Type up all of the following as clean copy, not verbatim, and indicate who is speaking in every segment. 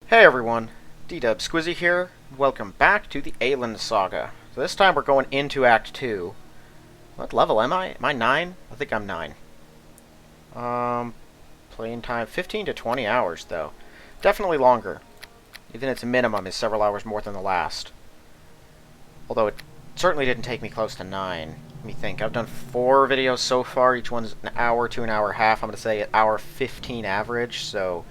Speaker 1: Hey everyone, D-Dub Squizzy here. Welcome back to the Aielund Saga. So this time we're going into Act 2. What level am I? Am I 9? I think I'm 9. Playing time 15 to 20 hours though. Definitely longer. Even its minimum is several hours more than the last. Although it certainly didn't take me close to 9. Let me think. I've done 4 videos so far. Each one's an hour to an hour and a half. I'm going to say an hour 15 average, so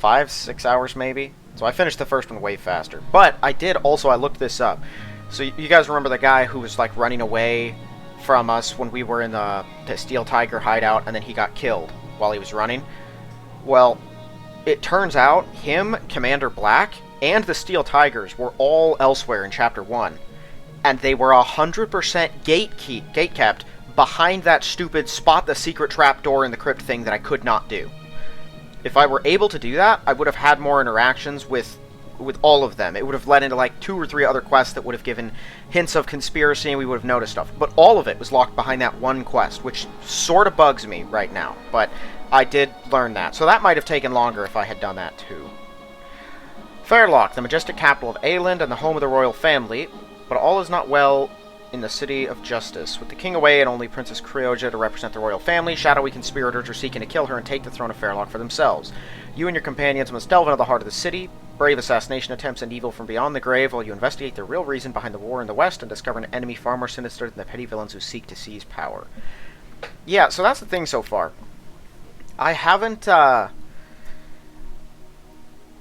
Speaker 1: 5-6 hours maybe. So I finished the first one way faster. But I looked this up. So you guys remember the guy who was like running away from us when we were in the Steel Tiger hideout and then he got killed while he was running? Well, it turns out him, Commander Black, and the Steel Tigers were all elsewhere in Chapter 1. And they were 100% gate-kept behind that stupid spot the secret trap door in the crypt thing that I could not do. If I were able to do that, I would have had more interactions with all of them. It would have led into like 2 or 3 other quests that would have given hints of conspiracy and we would have noticed stuff. But all of it was locked behind that one quest, which sort of bugs me right now. But I did learn that. So that might have taken longer if I had done that too. Fairloch, the majestic capital of Aielund and the home of the royal family. But all is not well in the City of Justice. With the king away and only Princess Creoja to represent the royal family, shadowy conspirators are seeking to kill her and take the throne of Fairloch for themselves. You and your companions must delve into the heart of the city, brave assassination attempts and evil from beyond the grave, while you investigate the real reason behind the war in the West and discover an enemy far more sinister than the petty villains who seek to seize power. Yeah, so that's the thing so far. I haven't, let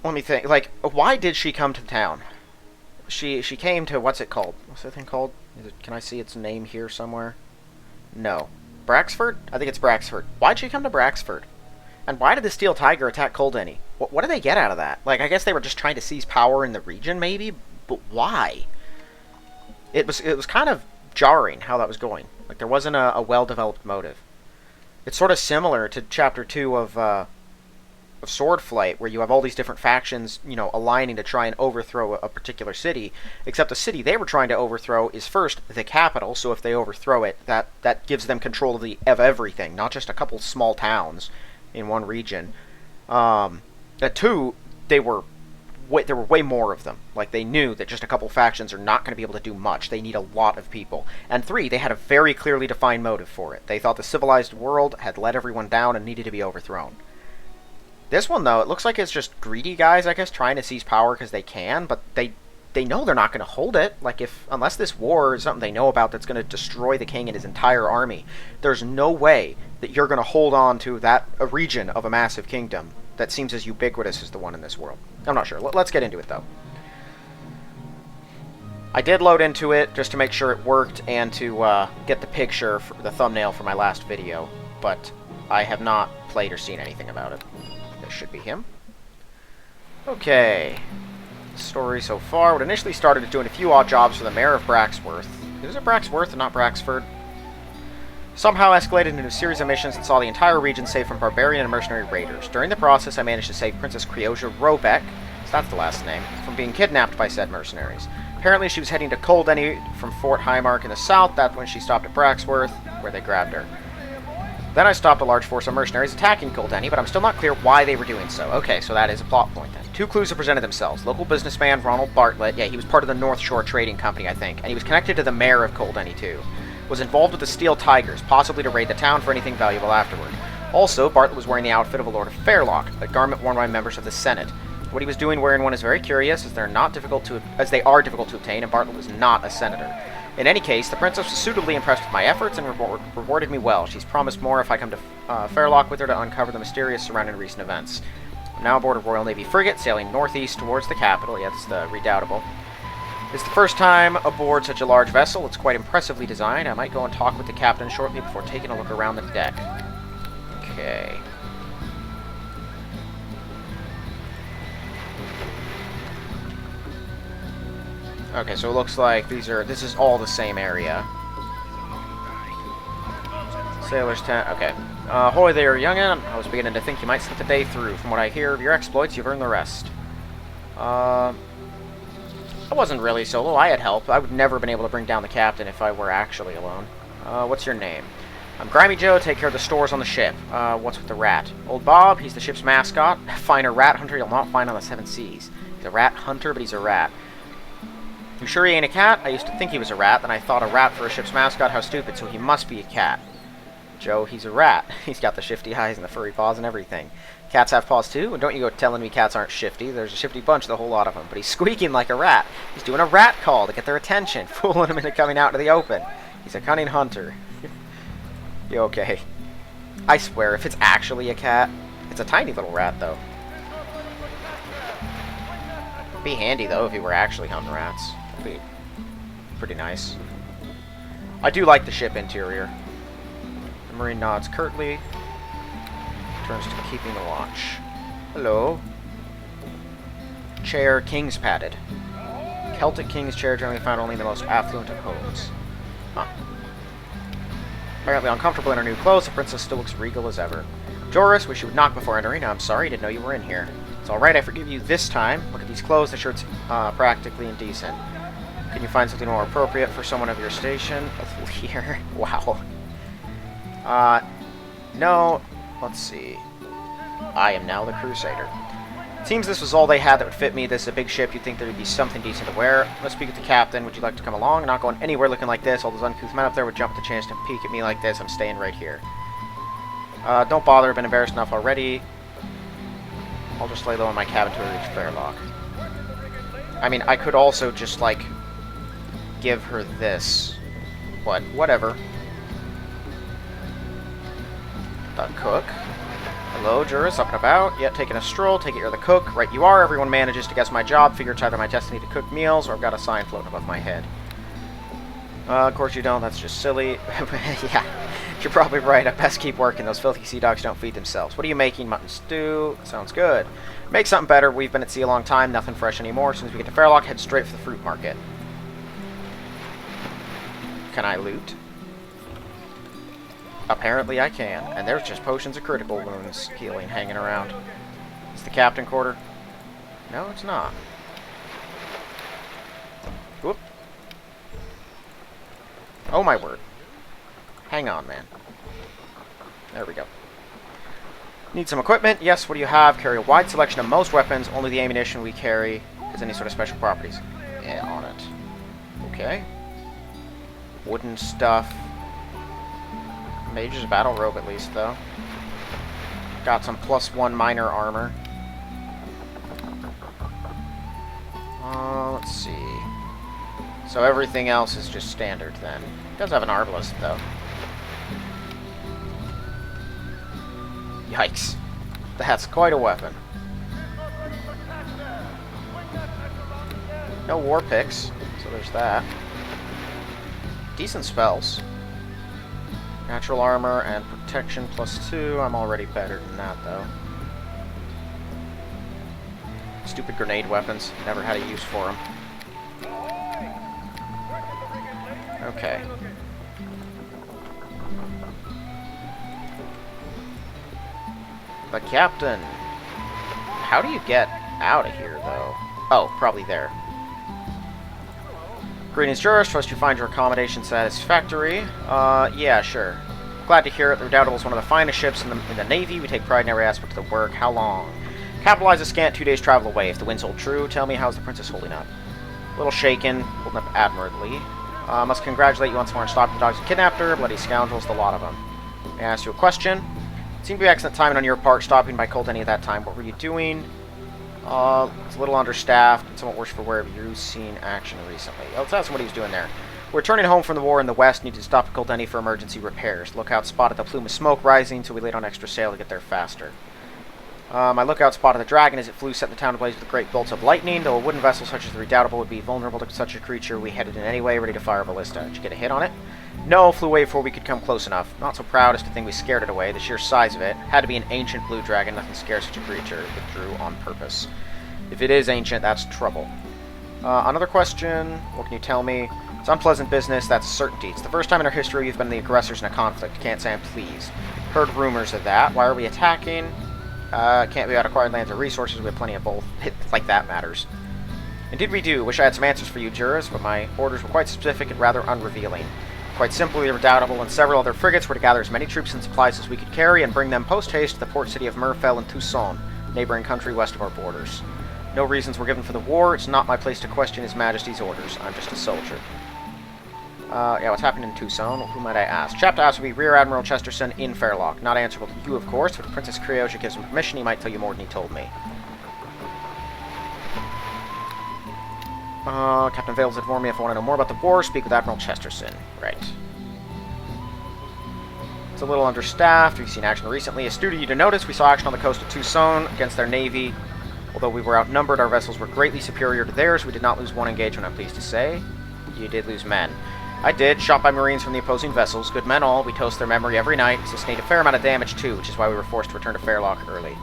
Speaker 1: me think, like, why did she come to town? She came to, what's it called? What's that thing called? Can I see its name here somewhere? No. Braxford? I think it's Braxford. Why'd she come to Braxford? And why did the Steel Tiger attack Coldeny? What did they get out of that? Like, I guess they were just trying to seize power in the region, maybe? But why? It was kind of jarring how that was going. Like, there wasn't a well-developed motive. It's sort of similar to Chapter 2 of Swordflight, where you have all these different factions, you know, aligning to try and overthrow a particular city, except the city they were trying to overthrow is first the capital, so if they overthrow it, that gives them control of everything, not just a couple small towns in one region. Two, there were way more of them. Like, they knew that just a couple factions are not going to be able to do much. They need a lot of people. And 3, they had a very clearly defined motive for it. They thought the civilized world had let everyone down and needed to be overthrown. This one, though, it looks like it's just greedy guys, I guess, trying to seize power because they can, but they know they're not going to hold it. Like, unless this war is something they know about that's going to destroy the king and his entire army, there's no way that you're going to hold on to a region of a massive kingdom that seems as ubiquitous as the one in this world. I'm not sure. Let's get into it, though. I did load into it just to make sure it worked and to get the picture, for the thumbnail for my last video, but I have not played or seen anything about it. This should be him. Okay. Story so far. What initially started doing a few odd jobs for the mayor of Braxworth. Is it Braxworth and not Braxford? Somehow escalated into a series of missions that saw the entire region saved from barbarian and mercenary raiders. During the process, I managed to save Princess Creoja Robeck, so that's the last name, from being kidnapped by said mercenaries. Apparently she was heading to Coldeny from Fort Highmark in the south. That's when she stopped at Braxworth, where they grabbed her. Then I stopped a large force of mercenaries attacking Coldeny, but I'm still not clear why they were doing so. Okay, so that is a plot point then. 2 clues have presented themselves. Local businessman Ronald Bartlett, yeah, he was part of the North Shore Trading Company, I think, and he was connected to the mayor of Coldeny too. Was involved with the Steel Tigers, possibly to raid the town for anything valuable afterward. Also, Bartlett was wearing the outfit of a Lord of Fairloch, a garment worn by members of the Senate. What he was doing wearing one is very curious, as they are difficult to obtain, and Bartlett was not a senator. In any case, the princess was suitably impressed with my efforts and rewarded me well. She's promised more if I come to Fairloch with her to uncover the mysterious surrounding recent events. I'm now aboard a Royal Navy frigate, sailing northeast towards the capital. Yeah, that's the Redoubtable. It's the first time aboard such a large vessel. It's quite impressively designed. I might go and talk with the captain shortly before taking a look around the deck. Okay. Okay, so it looks like this is all the same area. Sailor's tent, okay. Ahoy there, young'un. I was beginning to think you might slip the day through. From what I hear of your exploits, you've earned the rest. I wasn't really solo, I had help. I would never have been able to bring down the captain if I were actually alone. What's your name? I'm Grimy Joe, take care of the stores on the ship. What's with the rat? Old Bob, he's the ship's mascot. Finer rat hunter you'll not find on the Seven Seas. He's a rat hunter, but he's a rat. You sure he ain't a cat? I used to think he was a rat, then I thought a rat for a ship's mascot, how stupid, so he must be a cat. Joe, he's a rat. He's got the shifty eyes and the furry paws and everything. Cats have paws too? And don't you go telling me cats aren't shifty. There's a shifty bunch, the whole lot of them. But he's squeaking like a rat. He's doing a rat call to get their attention, fooling them into coming out to the open. He's a cunning hunter. You okay? I swear, if it's actually a cat, it's a tiny little rat, though. It'd be handy, though, if he were actually hunting rats. That'd be pretty nice. I do like the ship interior. The Marine nods curtly. Turns to keeping the watch. Hello. Chair, king's padded. Celtic king's chair generally found only in the most affluent of homes. Huh. Apparently uncomfortable in her new clothes, the princess still looks regal as ever. Joris, wish you would knock before entering. I'm sorry, didn't know you were in here. It's alright, I forgive you this time. Look at these clothes, the shirt's practically indecent. Can you find something more appropriate for someone of your station? Here. Wow. No. Let's see. I am now the Crusader. Seems this was all they had that would fit me. This is a big ship. You'd think there would be something decent to wear. Let's speak with the captain. Would you like to come along? I'm not going anywhere looking like this. All those uncouth men up there would jump at the chance to peek at me like this. I'm staying right here. Don't bother. I've been embarrassed enough already. I'll just lay low in my cabin till we reach Fairloch. I mean, I could also just, like, give her this. What? Whatever. The cook. Hello, Juris, up and about. Yet taking a stroll. Take it you're the cook. Right you are. Everyone manages to guess my job. Figure it's either my destiny to cook meals or I've got a sign floating above my head. Of course you don't. That's just silly. Yeah, you're probably right. I best keep working. Those filthy sea dogs don't feed themselves. What are you making? Mutton stew? Sounds good. Make something better. We've been at sea a long time. Nothing fresh anymore. As soon as we get to Fairloch, head straight for the fruit market. Can I loot? Apparently I can. And there's just potions of critical wounds healing hanging around. Is the captain quarter? No, it's not. Whoop. Oh my word. Hang on, man. There we go. Need some equipment? Yes, what do you have? Carry a wide selection of most weapons. Only the ammunition we carry has any sort of special properties. Yeah, on it. Okay. Wooden stuff. Mage's battle robe at least, though. Got some +1 minor armor. Let's see. So everything else is just standard, then. It does have an arbalist, though. Yikes. That's quite a weapon. No war picks, so there's that. Decent spells. Natural armor and protection +2. I'm already better than that, though. Stupid grenade weapons. Never had a use for them. Okay. The captain. How do you get out of here, though? Oh, probably there. Greetings, Juris. Trust you find your accommodation satisfactory. Yeah, sure. Glad to hear it. The Redoubtable is one of the finest ships in the Navy. We take pride in every aspect of the work. How long? Capitalize a scant 2 days travel away. If the winds hold true, tell me, how's the princess holding up? A little shaken, holding up admirably. Must congratulate you once more on stopping the dogs who kidnapped her. Bloody scoundrels, the lot of them. May I ask you a question? It seemed to be excellent timing on your part, stopping by Colt any at that time. What were you doing? It's a little understaffed and somewhat worse for wear. Have you seen action recently? Let's ask him what he was doing there. We're returning home from the war in the west. Needed to stop at Kildenny for emergency repairs. Lookout spotted the plume of smoke rising, so we laid on extra sail to get there faster. My lookout spotted the dragon as it flew, setting the town ablaze with great bolts of lightning. Though a wooden vessel such as the Redoubtable would be vulnerable to such a creature, we headed in anyway, ready to fire a ballista. Did you get a hit on it? No, flew away before we could come close enough. Not so proud as to think we scared it away. The sheer size of it had to be an ancient blue dragon. Nothing scares such a creature. It withdrew on purpose. If it is ancient, that's trouble. Another question. What can you tell me? It's unpleasant business, that's a certainty. It's the first time in our history we've been the aggressors in a conflict. Can't say I'm pleased. Heard rumors of that. Why are we attacking? Can't be about acquired lands or resources. We have plenty of both. Like that matters. Indeed we do. Wish I had some answers for you, Juris, but my orders were quite specific and rather unrevealing. Quite simply, the Redoubtable and several other frigates were to gather as many troops and supplies as we could carry and bring them post-haste to the port city of Merfell and Toussaint, neighboring country west of our borders. No reasons were given for the war. It's not my place to question His Majesty's orders. I'm just a soldier. Yeah, what's happening in Toussaint? Who might I ask? Chap to ask would be Rear Admiral Chesterton in Fairloch. Not answerable to you, of course, but if Princess Creoja gives him permission, he might tell you more than he told me. Captain Vales informed me if I want to know more about the war, speak with Admiral Chesterton. Right. It's a little understaffed. We've seen action recently. It's due to you to notice we saw action on the coast of Toussaint against their navy. Although we were outnumbered, our vessels were greatly superior to theirs. We did not lose one engagement, I'm pleased to say. You did lose men. I did, shot by Marines from the opposing vessels. Good men all. We toast their memory every night. Sustained a fair amount of damage, too, which is why we were forced to return to Fairloch early.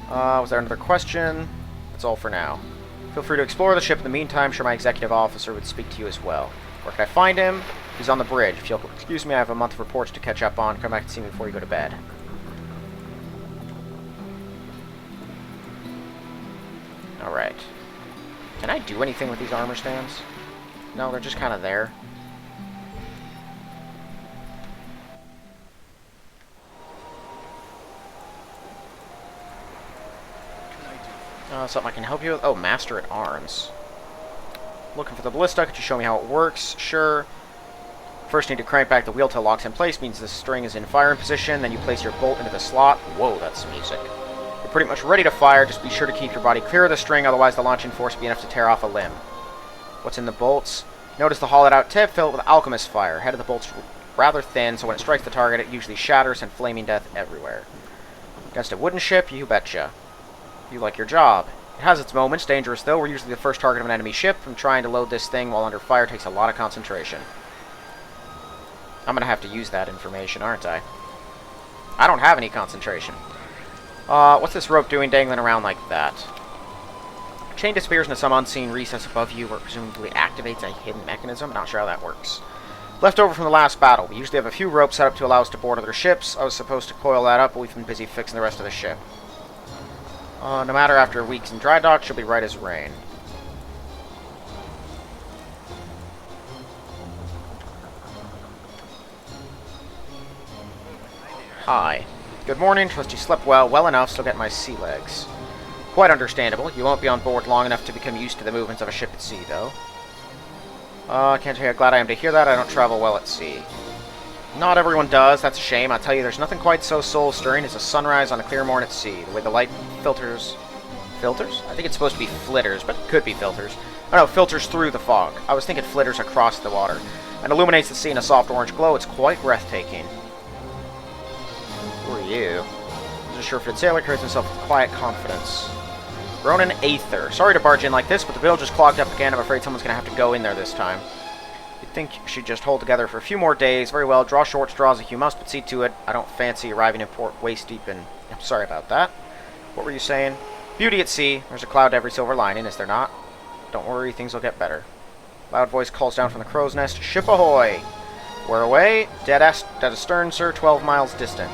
Speaker 1: Was there another question? That's all for now. Feel free to explore the ship in the meantime. Sure, my executive officer would speak to you as well. Where can I find him? He's on the bridge. If you'll excuse me, I have a month of reports to catch up on. Come back and see me before you go to bed. Alright. Can I do anything with these armor stands? No, they're just kind of there. Something I can help you with? Oh, Master at Arms. Looking for the ballista. Could you show me how it works? Sure. First, you need to crank back the wheel till it locks in place. Means the string is in firing position. Then you place your bolt into the slot. Whoa, that's music. You're pretty much ready to fire. Just be sure to keep your body clear of the string. Otherwise, the launching force will be enough to tear off a limb. What's in the bolts? Notice the hollowed-out tip. Fill it with alchemist fire. Head of the bolt's rather thin, so when it strikes the target, it usually shatters and flaming death everywhere. Against a wooden ship? You betcha. You like your job. It has its moments, dangerous though. We're usually the first target of an enemy ship, and trying to load this thing while under fire takes a lot of concentration. I'm gonna have to use that information, aren't I? I don't have any concentration. What's this rope doing dangling around like that? Chain disappears into some unseen recess above you, where it presumably activates a hidden mechanism. I'm not sure how that works. Left over from the last battle. We usually have a few ropes set up to allow us to board other ships. I was supposed to coil that up, but we've been busy fixing the rest of the ship. No matter, after weeks in dry dock, she'll be right as rain. Hi. Good morning. Trust you slept well enough, still get my sea legs. Quite understandable. You won't be on board long enough to become used to the movements of a ship at sea, though. Can't tell you how glad I am to hear that. I don't travel well at sea. Not everyone does. That's a shame. I'll tell you, there's nothing quite so soul-stirring as a sunrise on a clear morn at sea. The way the light filters... Filters? I think it's supposed to be flitters, but it could be filters. Oh no, filters through the fog. I was thinking flitters across the water. And illuminates the sea in a soft orange glow. It's quite breathtaking. Who are you? I'm just sure if it's sailor carries himself with quiet confidence. Ronan Aether. Sorry to barge in like this, but the bill just clogged up again. I'm afraid someone's going to have to go in there this time. You'd think you should just hold together for a few more days. Very well, draw short straws if you must, but see to it. I don't fancy arriving in port waist deep in... I'm sorry about that. What were you saying? Beauty at sea. There's a cloud to every silver lining, is there not? Don't worry, things will get better. Loud voice calls down from the crow's nest. Ship ahoy! Where away? Dead astern, sir, 12 miles distant.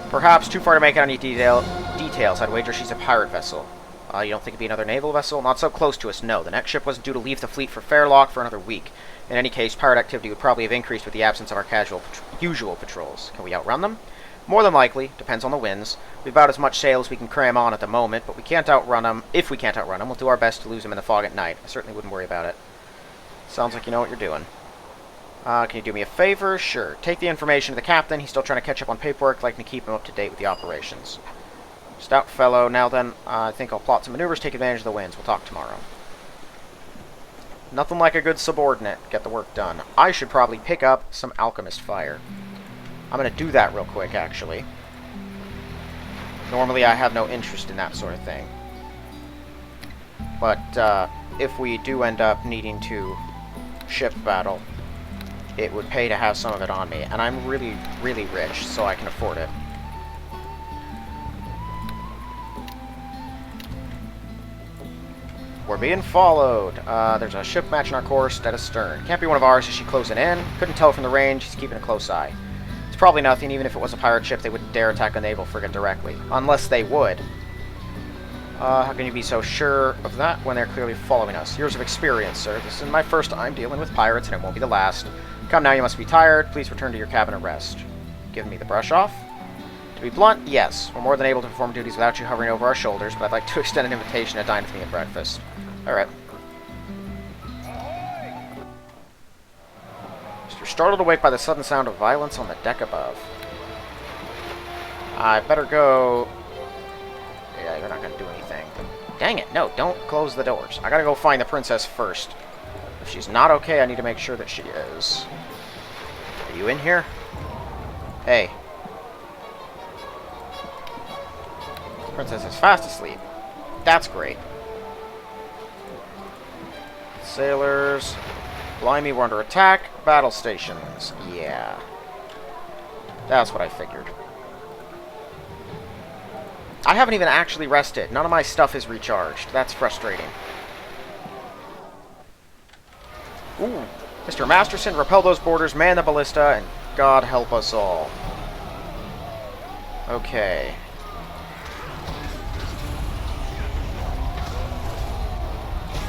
Speaker 1: Perhaps too far to make out any details. I'd wager she's a pirate vessel. You don't think it'd be another naval vessel? Not so close to us, no. The next ship wasn't due to leave the fleet for Fairloch for another week. In any case, pirate activity would probably have increased with the absence of our usual patrols. Can we outrun them? More than likely. Depends on the winds. We've about as much sail as we can cram on at the moment, but we can't outrun them. If we can't outrun them, we'll do our best to lose them in the fog at night. I certainly wouldn't worry about it. Sounds like you know what you're doing. Can you do me a favor? Sure. Take the information to the captain. He's still trying to catch up on paperwork. I'd like to keep him up to date with the operations. Stout fellow. Now then, I think I'll plot some maneuvers, take advantage of the winds. We'll talk tomorrow. Nothing like a good subordinate. Get the work done. I should probably pick up some alchemist fire. I'm going to do that real quick, actually. Normally I have no interest in that sort of thing. But if we do end up needing to ship battle, it would pay to have some of it on me. And I'm really, really rich, so I can afford it. We're being followed. There's a ship matching our course dead astern. Can't be one of ours. Is she closing in? Couldn't tell from the range. He's keeping a close eye. It's probably nothing. Even if it was a pirate ship, they wouldn't dare attack a naval frigate directly. Unless they would. How can you be so sure of that when they're clearly following us? Years of experience, sir. This is my first time dealing with pirates, and it won't be the last. Come now, you must be tired. Please return to your cabin and rest. Giving me the brush off? To be blunt, yes. We're more than able to perform duties without you hovering over our shoulders, but I'd like to extend an invitation to dine with me at breakfast. Alright. You're startled awake by the sudden sound of violence on the deck above. I better go... Yeah, you're not going to do anything. Dang it, no, don't close the doors. I gotta go find the princess first. If she's not okay, I need to make sure that she is. Are you in here? Hey. The princess is fast asleep. That's great. Sailors. Blimey, we're under attack. Battle stations. Yeah. That's what I figured. I haven't even actually rested. None of my stuff is recharged. That's frustrating. Ooh. Mr. Masterson, repel those boarders, man the ballista, and God help us all. Okay.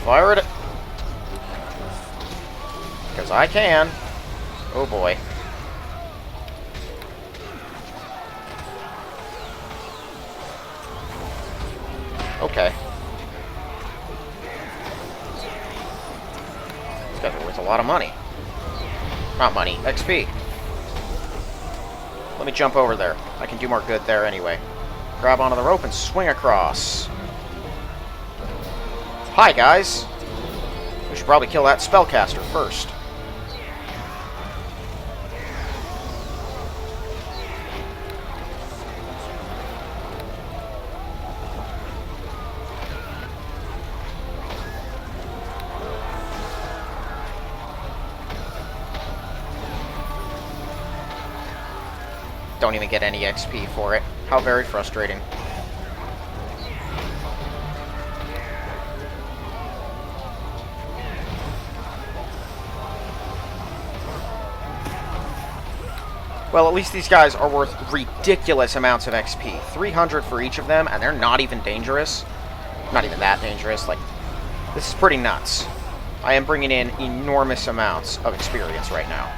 Speaker 1: Fire it. Because I can. Oh boy. Okay. These guys are worth a lot of money. Not money, XP. Let me jump over there. I can do more good there anyway. Grab onto the rope and swing across. Hi, guys. We should probably kill that spellcaster first. Don't even get any XP for it. How very frustrating. Well, at least these guys are worth ridiculous amounts of XP. 300 for each of them, and they're not even dangerous. Not even that dangerous. Like, this is pretty nuts. I am bringing in enormous amounts of experience right now.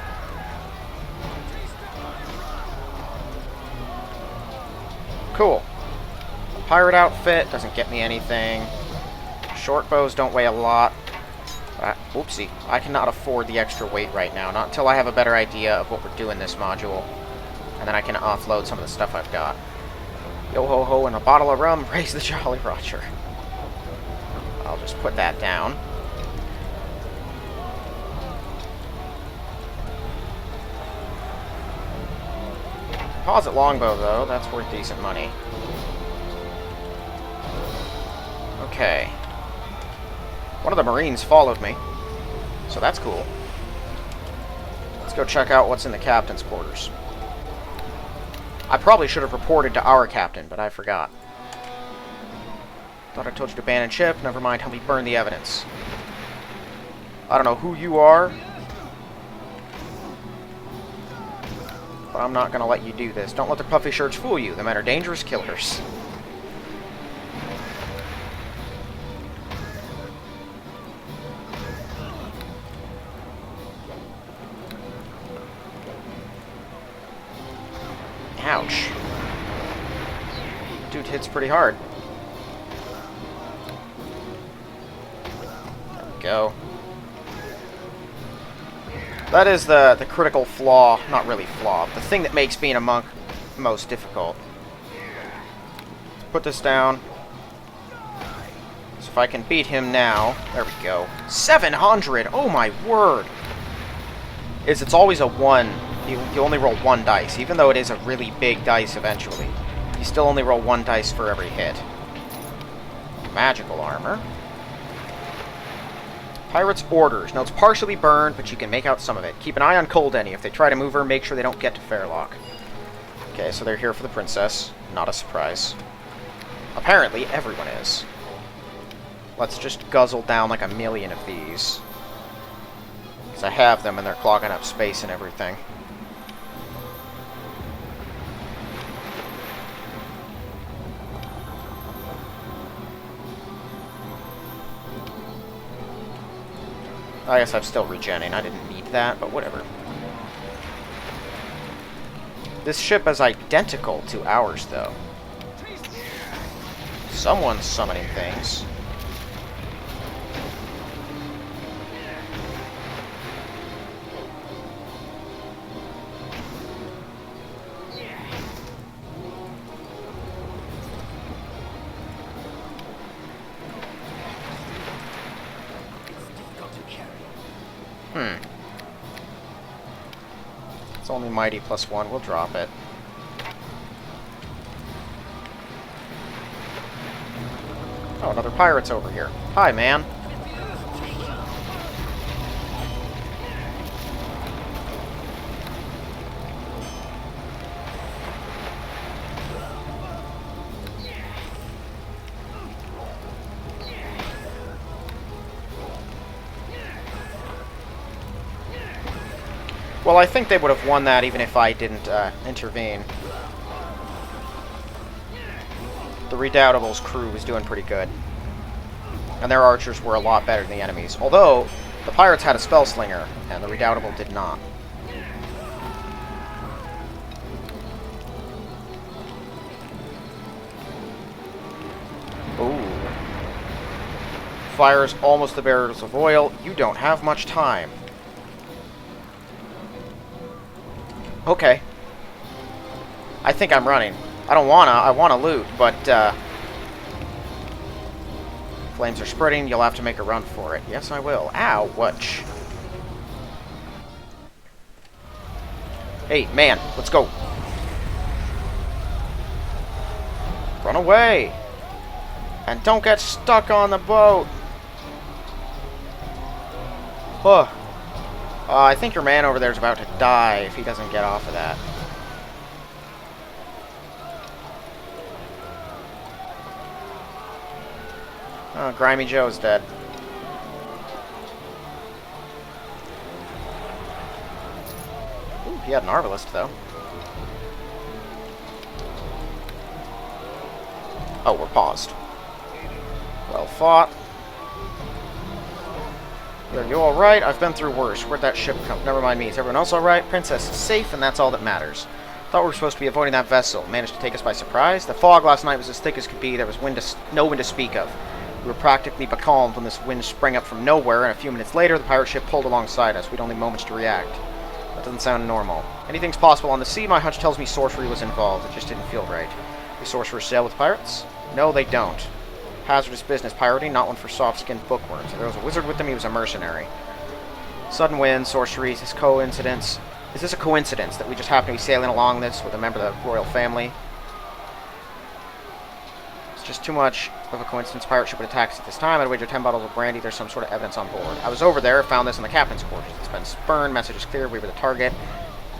Speaker 1: Cool. Pirate outfit doesn't get me anything. Short bows don't weigh a lot. Oopsie. I cannot afford the extra weight right now. Not until I have a better idea of what we're doing this module. And then I can offload some of the stuff I've got. Yo-ho-ho and a bottle of rum. Praise the Jolly Roger. I'll just put that down. Composite longbow, though. That's worth decent money. Okay. One of the Marines followed me. So that's cool. Let's go check out what's in the captain's quarters. I probably should have reported to our captain, but I forgot. Thought I told you to abandon ship. Never mind, help me burn the evidence. I don't know who you are, but I'm not going to let you do this. Don't let the puffy shirts fool you. The men are dangerous killers. Ouch. Dude hits pretty hard. There we go. That is the critical flaw, not really flaw, the thing that makes being a monk most difficult. Let's put this down. So if I can beat him now, there we go. 700! Oh my word! It's always a 1. You only roll 1 dice, even though it is a really big dice eventually. You still only roll 1 dice for every hit. Magical armor. Pirate's orders. Now, it's partially burned, but you can make out some of it. Keep an eye on Coldenny. If they try to move her, make sure they don't get to Fairloch. Okay, so they're here for the princess. Not a surprise. Apparently, everyone is. Let's just guzzle down like a million of these. Because I have them, and they're clogging up space and everything. I guess I'm still regenning. I didn't need that, but whatever. This ship is identical to ours, though. Someone's summoning things. It's only mighty +1. We'll drop it. Oh, another pirate's over here. Hi, man. Well, I think they would have won that even if I didn't intervene. The Redoubtable's crew was doing pretty good. And their archers were a lot better than the enemies. Although, the pirates had a spell slinger, and the Redoubtable did not. Ooh. Fires almost the barrels of oil. You don't have much time. Okay. I think I'm running. I don't wanna. I wanna loot, but, flames are spreading. You'll have to make a run for it. Yes, I will. Ow, watch. Hey, man, let's go. Run away. And don't get stuck on the boat. Huh. I think your man over there is about to die if he doesn't get off of that. Oh, Grimy Joe's dead. Ooh, he had an Arbalist, though. Oh, we're paused. Well fought. Are you alright? I've been through worse. Where'd that ship come? Never mind me. Is everyone else alright? Princess is safe, and that's all that matters. Thought we were supposed to be avoiding that vessel. Managed to take us by surprise. The fog last night was as thick as could be. There was no wind to speak of. We were practically becalmed when this wind sprang up from nowhere, and a few minutes later, the pirate ship pulled alongside us. We'd only moments to react. That doesn't sound normal. Anything's possible on the sea. My hunch tells me sorcery was involved. It just didn't feel right. Do sorcerers sail with pirates? No, they don't. Hazardous business, pirating, not one for soft-skinned bookworms. If there was a wizard with them, he was a mercenary. Sudden wind, sorcery, is this coincidence? Is this a coincidence that we just happen to be sailing along this with a member of the royal family? It's just too much of a coincidence. Pirate ship would attack us at this time. I'd wager 10 bottles of brandy. There's some sort of evidence on board. I was over there, found this in the captain's quarters. It's been spurned, message is clear, we were the target.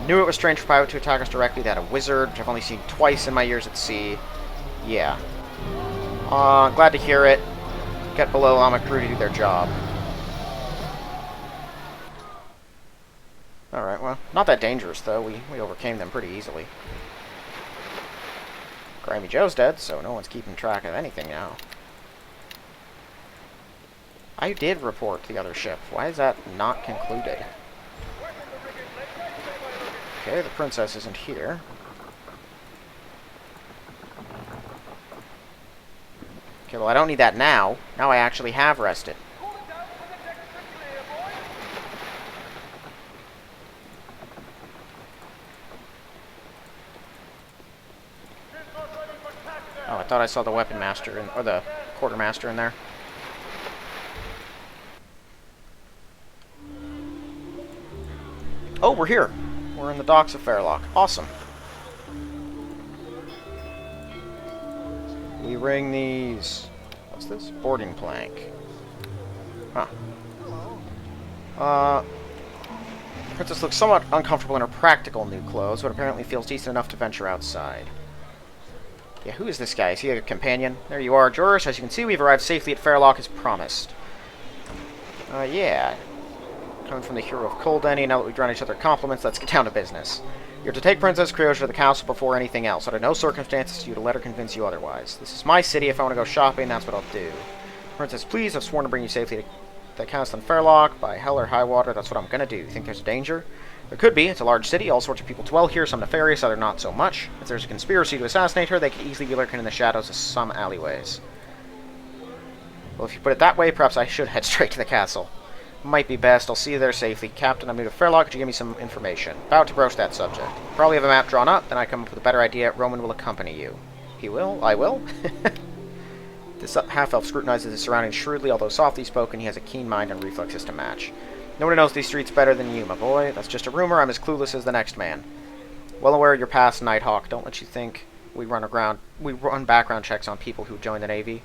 Speaker 1: Knew it was strange for pirate to attack us directly. They had a wizard, which I've only seen twice in my years at sea. Yeah. Glad to hear it. Get below on my crew to do their job. Alright, well, not that dangerous, though. We overcame them pretty easily. Grimy Joe's dead, so no one's keeping track of anything now. I did report the other ship. Why is that not concluded? Okay, the princess isn't here. Okay, well, I don't need that now. Now I actually have rested. Oh, I thought I saw the weapon master or the quartermaster in there. Oh, we're here. We're in the docks of Fairloch. Awesome. We ring these... What's this? Boarding plank. Huh. Princess looks somewhat uncomfortable in her practical new clothes, but apparently feels decent enough to venture outside. Yeah, who is this guy? Is he a companion? There you are, Joris. As you can see, we've arrived safely at Fairloch as promised. Yeah. Coming from the hero of Coldeny, now that we've drawn each other compliments, let's get down to business. You're to take Princess Creosia to the castle before anything else. Under no circumstances do you to let her convince you otherwise. This is my city. If I want to go shopping, that's what I'll do. Princess, please, I've sworn to bring you safely to... the castle in Fairloch. By hell or high water, that's what I'm gonna do. You think there's a danger? There could be. It's a large city. All sorts of people dwell here. Some nefarious, other not so much. If there's a conspiracy to assassinate her, they could easily be lurking in the shadows of some alleyways. Well, if you put it that way, perhaps I should head straight to the castle. Might be best. I'll see you there safely. Captain, I'm new to Fairloch. Could you give me some information? About to broach that subject. Probably have a map drawn up, then I come up with a better idea. Roman will accompany you. He will? I will? This half-elf scrutinizes his surroundings shrewdly. Although softly spoken, he has a keen mind and reflexes to match. Nobody knows these streets better than you, my boy. That's just a rumor. I'm as clueless as the next man. Well aware of your past, Nighthawk. Don't let you think we run background checks on people who join the Navy.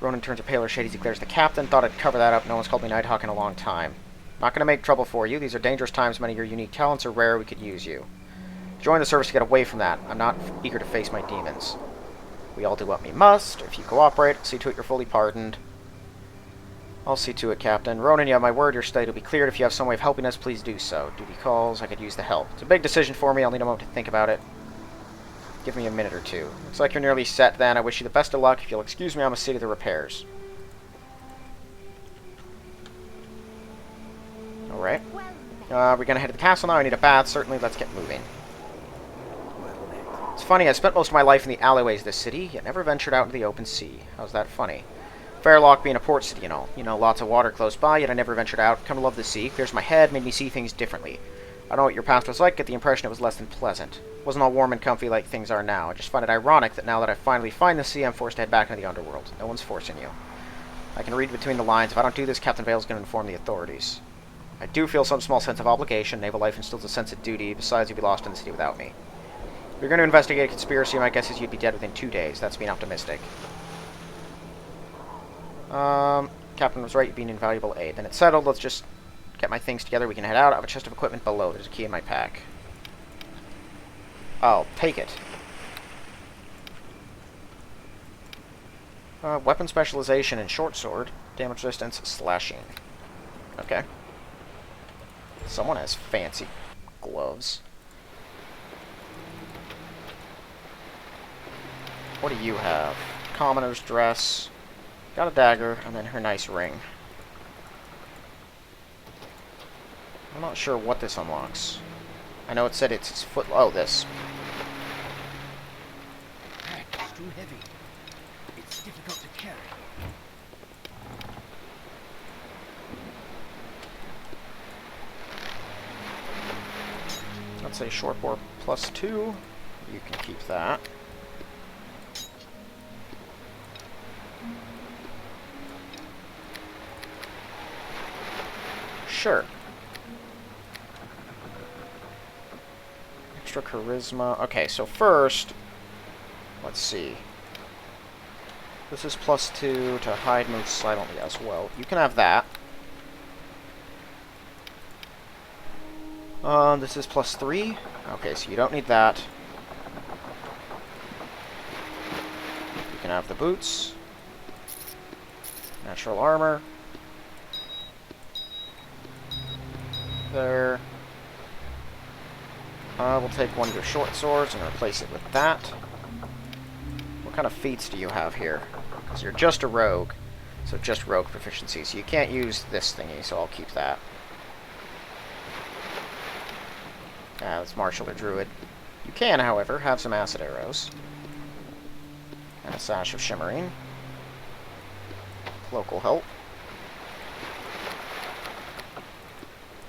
Speaker 1: Ronan turns a paler shade as he declares, the captain thought I'd cover that up. No one's called me Nighthawk in a long time. Not going to make trouble for you. These are dangerous times. Many of your unique talents are rare. We could use you. Join the service to get away from that. I'm not eager to face my demons. We all do what we must. If you cooperate, I'll see to it you're fully pardoned. I'll see to it, Captain. Ronan, you have my word. Your state will be cleared. If you have some way of helping us, please do so. Duty calls. I could use the help. It's a big decision for me. I'll need a moment to think about it. Give me a minute or two. Looks like you're nearly set then. I wish you the best of luck. If you'll excuse me, I must see to the repairs. Alright. We're gonna head to the castle now. I need a bath. Certainly, let's get moving. It's funny, I spent most of my life in the alleyways of this city, yet never ventured out into the open sea. How's that funny? Fairloch being a port city and all. You know, lots of water close by, yet I never ventured out. Come to love the sea. Clears my head, made me see things differently. I don't know what your past was like, get the impression it was less than pleasant. It wasn't all warm and comfy like things are now. I just find it ironic that now that I finally find the sea, I'm forced to head back into the underworld. No one's forcing you. I can read between the lines. If I don't do this, Captain Vale's going to inform the authorities. I do feel some small sense of obligation. Naval life instills a sense of duty. Besides, you'd be lost in the city without me. If you're going to investigate a conspiracy, my guess is you'd be dead within 2 days. That's being optimistic. Captain was right, you'd be an invaluable aid. Then it's settled. Let's just get my things together. We can head out. I have a chest of equipment below. There's a key in my pack. I'll take it. Weapon specialization and short sword. Damage resistance, slashing. Okay. Someone has fancy gloves. What do you have? Commoner's dress. Got a dagger, and then her nice ring. I'm not sure what this unlocks. I know it said it's his foot. Oh, this.
Speaker 2: It's too heavy. It's difficult to carry.
Speaker 1: Let's say short bow +2. You can keep that. Sure. Extra charisma. Okay, so first, let's see. This is +2 to hide moves silently as well. You can have that. This is +3. Okay, so you don't need that. You can have the boots. Natural armor. There. We'll take one of your short swords and replace it with that. What kind of feats do you have here? Because you're just a rogue, so just rogue proficiency. So you can't use this thingy, so I'll keep that. Let's martial or druid. You can, however, have some acid arrows. And a sash of shimmering. Local help.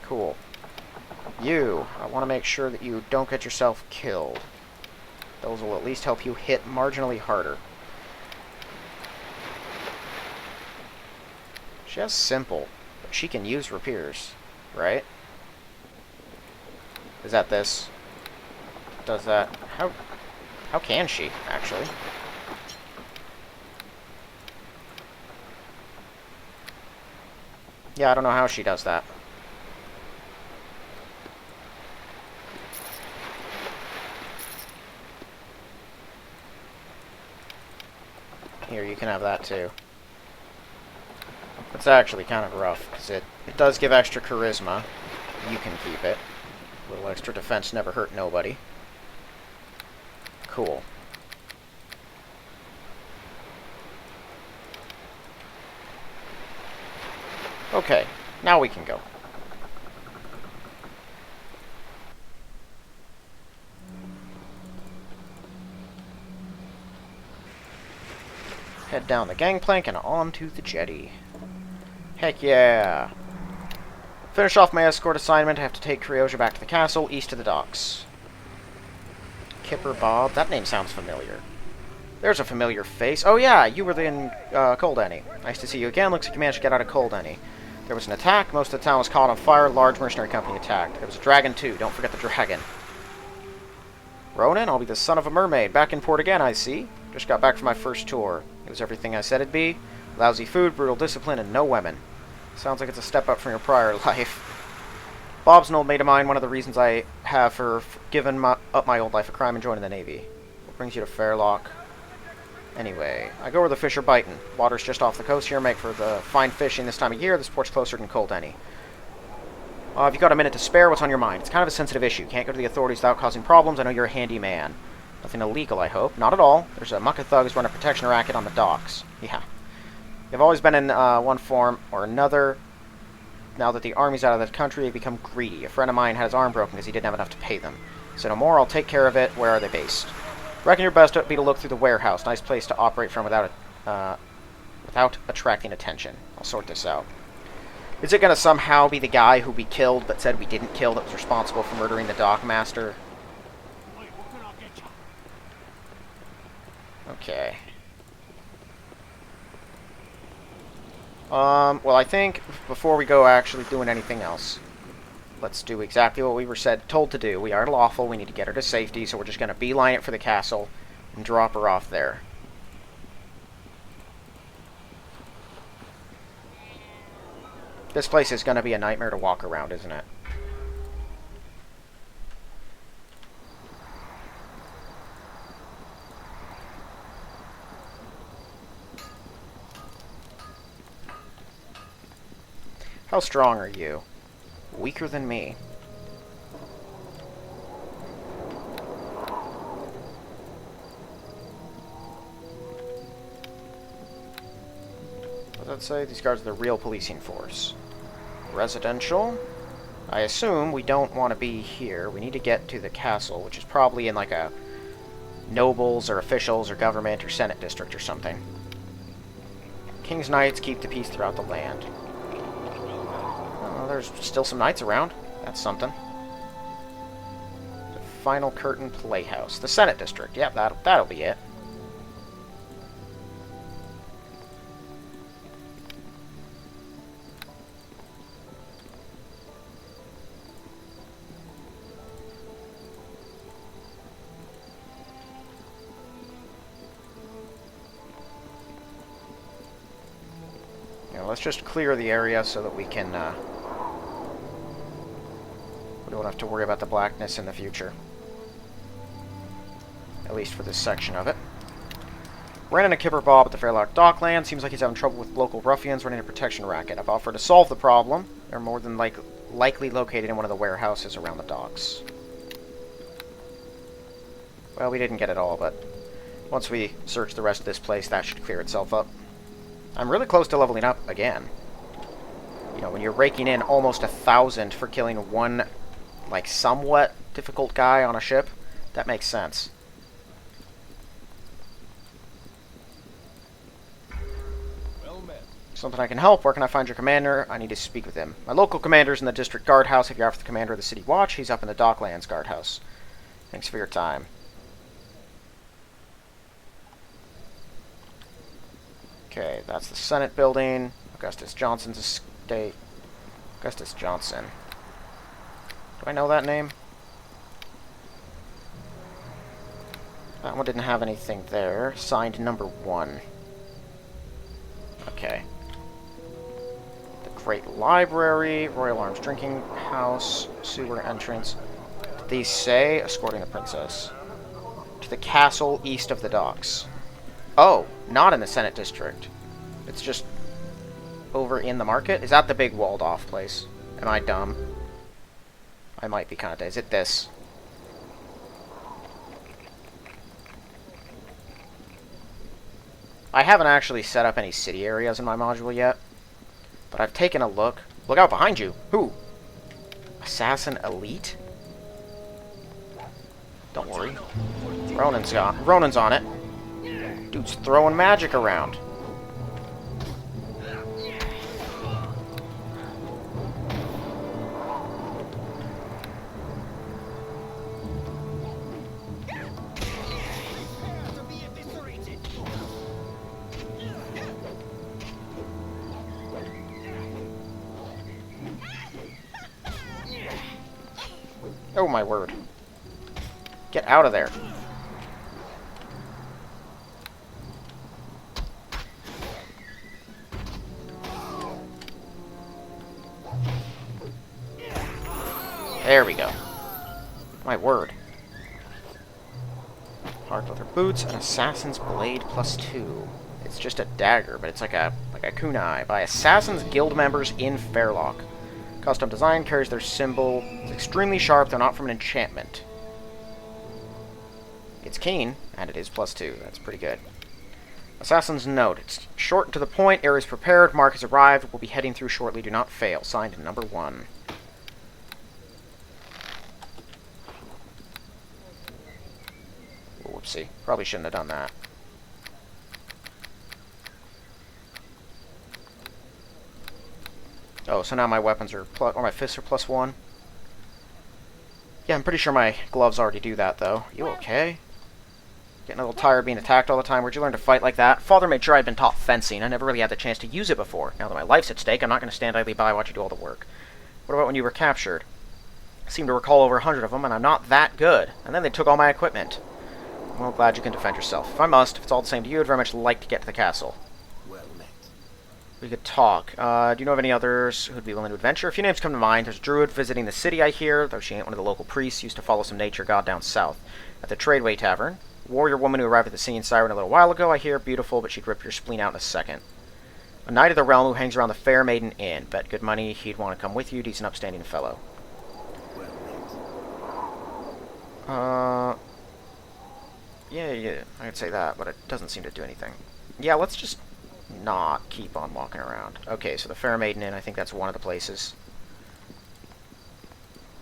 Speaker 1: Cool. You, I want to make sure that you don't get yourself killed. Those will at least help you hit marginally harder. She has simple, but she can use rapiers, right? Is that this? Does that? How can she, actually? Yeah, I don't know how she does that. Here, you can have that too. It's actually kind of rough, because it does give extra charisma. You can keep it. A little extra defense never hurt nobody. Cool. Okay, now we can go. Head down the gangplank and onto the jetty. Heck yeah! Finish off my escort assignment. I have to take Cryoja back to the castle, east of the docks. Kipper Bob. That name sounds familiar. There's a familiar face. Oh yeah, you were in Cold Annie. Nice to see you again. Looks like you managed to get out of Cold Annie. There was an attack. Most of the town was caught on fire. Large mercenary company attacked. There was a dragon too. Don't forget the dragon. Ronan, I'll be the son of a mermaid. Back in port again, I see. Just got back from my first tour. It was everything I said it'd be. Lousy food, brutal discipline, and no women. Sounds like it's a step up from your prior life. Bob's an old mate of mine. One of the reasons I have for giving up my old life of crime and joining the Navy. What brings you to Fairloch? Anyway, I go where the fish are biting. Water's just off the coast here, make for the fine fishing this time of year. This port's closer than Cold Annie. If you've got a minute to spare, what's on your mind? It's kind of a sensitive issue. Can't go to the authorities without causing problems. I know you're a handy man. Nothing illegal, I hope. Not at all. There's a muck of thugs running a protection racket on the docks. Yeah. They've always been in one form or another. Now that the army's out of the country, they've become greedy. A friend of mine had his arm broken because he didn't have enough to pay them. So no more, I'll take care of it. Where are they based? Reckon your best would be to look through the warehouse. Nice place to operate from without attracting attention. I'll sort this out. Is it going to somehow be the guy who we killed but said we didn't kill that was responsible for murdering the dockmaster? Okay. Well, I think before we go actually doing anything else, let's do exactly what we were told to do. We are lawful. We need to get her to safety, so we're just going to beeline it for the castle and drop her off there. This place is going to be a nightmare to walk around, isn't it? How strong are you? Weaker than me. What does that say? These guards are the real policing force. Residential. I assume we don't want to be here. We need to get to the castle, which is probably in like a nobles or officials or government or senate district or something. King's Knights keep the peace throughout the land. Oh, there's still some knights around. That's something. The Final Curtain Playhouse. The senate district. Yep, that'll be it. Let's just clear the area so that we can, we don't have to worry about the blackness in the future. At least for this section of it. Ran into Kipper Bob at the Fairloch Dockland. Seems like he's having trouble with local ruffians running a protection racket. I've offered to solve the problem. They're more than likely located in one of the warehouses around the docks. Well, we didn't get it all, but once we search the rest of this place, that should clear itself up. I'm really close to leveling up again. You know, when you're raking in almost 1,000 for killing one, like, somewhat difficult guy on a ship, that makes sense.
Speaker 2: Well met.
Speaker 1: Something I can help. Where can I find your commander? I need to speak with him. My local commander's in the district guardhouse. If you're after the commander of the city watch, he's up in the Docklands guardhouse. Thanks for your time. Okay, that's the Senate building. Augustus Johnson's estate. Augustus Johnson. Do I know that name? That one didn't have anything there. Signed number 1. Okay. The Great Library, Royal Arms Drinking House, sewer entrance. Did these say escorting the princess to the castle east of the docks? Oh, not in the Senate District. It's just over in the market? Is that the big walled-off place? Am I dumb? I might be kinda. Is it this? I haven't actually set up any city areas in my module yet. But I've taken a look. Look out behind you. Who? Assassin Elite? Don't worry. Ronan's on it. Dude's throwing magic around. Oh my word. Get out of there. There we go. My word. Hard leather boots, an assassin's blade +2. It's just a dagger, but it's like a kunai by Assassin's Guild members in Fairloch. Custom design, carries their symbol. It's extremely sharp, though not from an enchantment. It's keen, and it is +2. That's pretty good. Assassin's Note. It's short and to the point. Area's prepared. Mark has arrived. We'll be heading through shortly. Do not fail. Signed, number 1. Whoopsie. Probably shouldn't have done that. Oh, so now my weapons are or my fists are +1. Yeah, I'm pretty sure my gloves already do that, though. You okay? Getting a little tired being attacked all the time. Where'd you learn to fight like that? Father made sure I'd been taught fencing. I never really had the chance to use it before. Now that my life's at stake, I'm not going to stand idly by while you do all the work. What about when you were captured? I seem to recall over 100 of them, and I'm not that good. And then they took all my equipment. Well, glad you can defend yourself. If I must, if it's all the same to you, I'd very much like to get to the castle.
Speaker 2: Well met.
Speaker 1: We could talk. Do you know of any others who'd be willing to adventure? A few names come to mind. There's a druid visiting the city, I hear, though she ain't one of the local priests. Used to follow some nature god down south. At the Tradeway Tavern. Warrior woman who arrived at the singing siren a little while ago, I hear. Beautiful, but she'd rip your spleen out in a second. A knight of the realm who hangs around the Fair Maiden Inn. Bet good money he'd want to come with you. Decent, upstanding fellow.
Speaker 2: Well met.
Speaker 1: Yeah, I could say that, but it doesn't seem to do anything. Yeah, let's just not keep on walking around. Okay, so the Fair Maiden Inn, I think that's one of the places.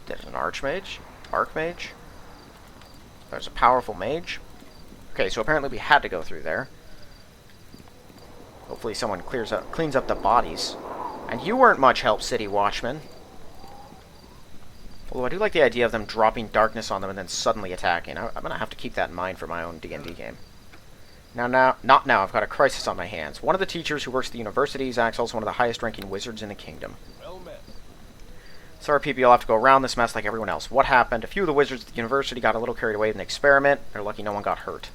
Speaker 1: There's an Archmage? Archmage? There's a powerful mage. Okay, so apparently we had to go through there. Hopefully someone cleans up the bodies. And you weren't much help, City Watchman. Although I do like the idea of them dropping darkness on them and then suddenly attacking. I'm going to have to keep that in mind for my own D&D game. Not now. I've got a crisis on my hands. One of the teachers who works at the university is also one of the highest-ranking wizards in the kingdom.
Speaker 2: Well met.
Speaker 1: Sorry, people, you'll have to go around this mess like everyone else. What happened? A few of the wizards at the university got a little carried away with an experiment. They're lucky no one got hurt.